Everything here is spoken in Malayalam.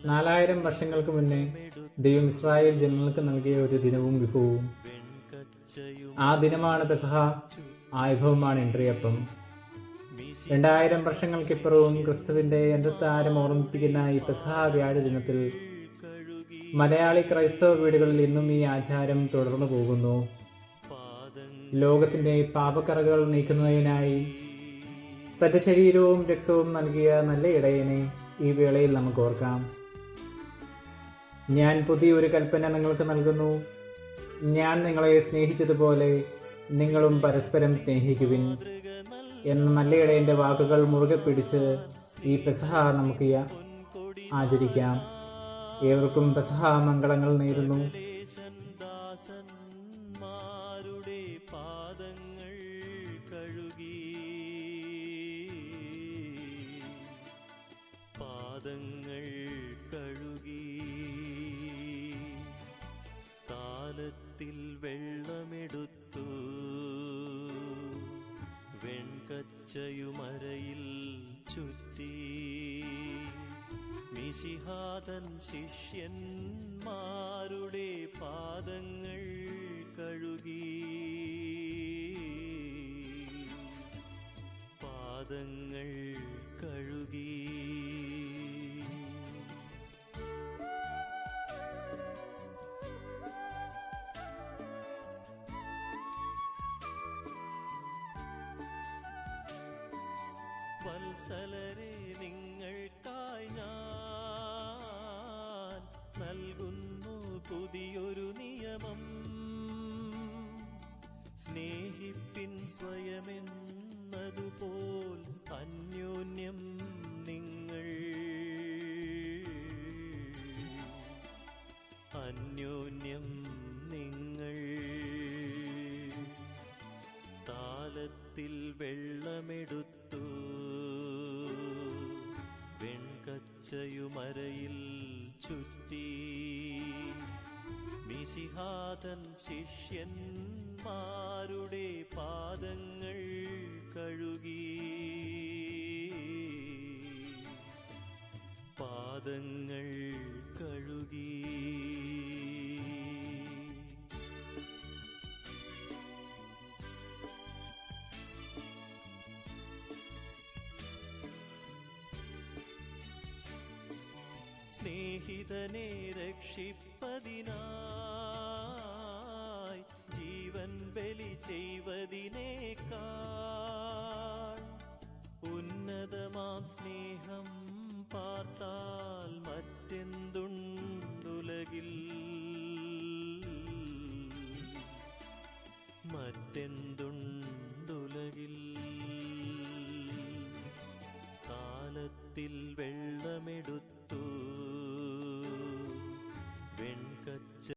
4000 വർഷങ്ങൾക്ക് മുന്നേ ദൈവം ഇസ്രായേൽ ജനങ്ങൾക്ക് നൽകിയ ഒരു ദിനവും വിഭവവും. ആ ദിനമാണ് പെസഹ. ആ വിഭവമാണ് ഇൻട്രിയപ്പം. 2000 വർഷങ്ങൾക്കിപ്പുറവും ക്രിസ്തുവിന്റെ അന്ത്യത്താരം ഓർമ്മിപ്പിക്കുന്ന ഈ പെസഹ വ്യാഴ ദിനത്തിൽ മലയാളി ക്രൈസ്തവ വീടുകളിൽ ഇന്നും ഈ ആചാരം തുടർന്നു പോകുന്നു. ലോകത്തിന്റെ പാപക്കറകൾ നീക്കുന്നതിനായി തന്റെ ശരീരവും രക്തവും നൽകിയ നല്ല ഇടയനെ ഈ വേളയിൽ നമുക്ക് ഓർക്കാം. ഞാൻ പുതിയൊരു കൽപ്പന നിങ്ങൾക്ക് നൽകുന്നു. ഞാൻ നിങ്ങളെ സ്നേഹിച്ചതുപോലെ നിങ്ങളും പരസ്പരം സ്നേഹിക്കുവിൻ എന്ന നല്ല ഇടയന്റെ വാക്കുകൾ മുറുകെ പിടിച്ച് ഈ പെസഹ നമുക്ക് ആചരിക്കാം. ഏവർക്കും പെസഹ മംഗളങ്ങൾ നേരുന്നു. പാദങ്ങൾ കഴുകി താലത്തിൽ വെള്ളമെടുത്തു വെൺകച്ചയുമരയിൽ ചുറ്റി മിശിഹാതൻ ശിഷ്യന്മാരുടെ പാദങ്ങൾ കഴുകി പാദങ്ങൾ കഴുകി വത്സലരെ നിങ്ങൾക്കായി ഞാൻ നൽകുന്നു പുതിയൊരു നിയമം. സ്നേഹിപ്പിൻ സ്വയമെന്നതുപോൽ അന്യോന്യം നിങ്ങൾ അന്യോന്യം നിങ്ങൾ. താലത്തിൽ വെള്ളമെടുത്തു വെൺകച്ചയുമരയിൽ ചുറ്റി മിശിഹാതൻ ശിഷ്യന്മാരുടെ പാദങ്ങൾ കഴുകി പാദങ്ങൾ കഴുകി. സ്നേഹിതനെ രക്ഷിപ്പതിനായി ജീവൻ ബലി ചെയ്വതിനേക്കാൾ ഉന്നതമാം സ്നേഹം പാർത്താൽ മറ്റെന്തുണ്ടുലകിൽ മറ്റെന്തുണ്ടുലകിൽ. താലത്തിൽ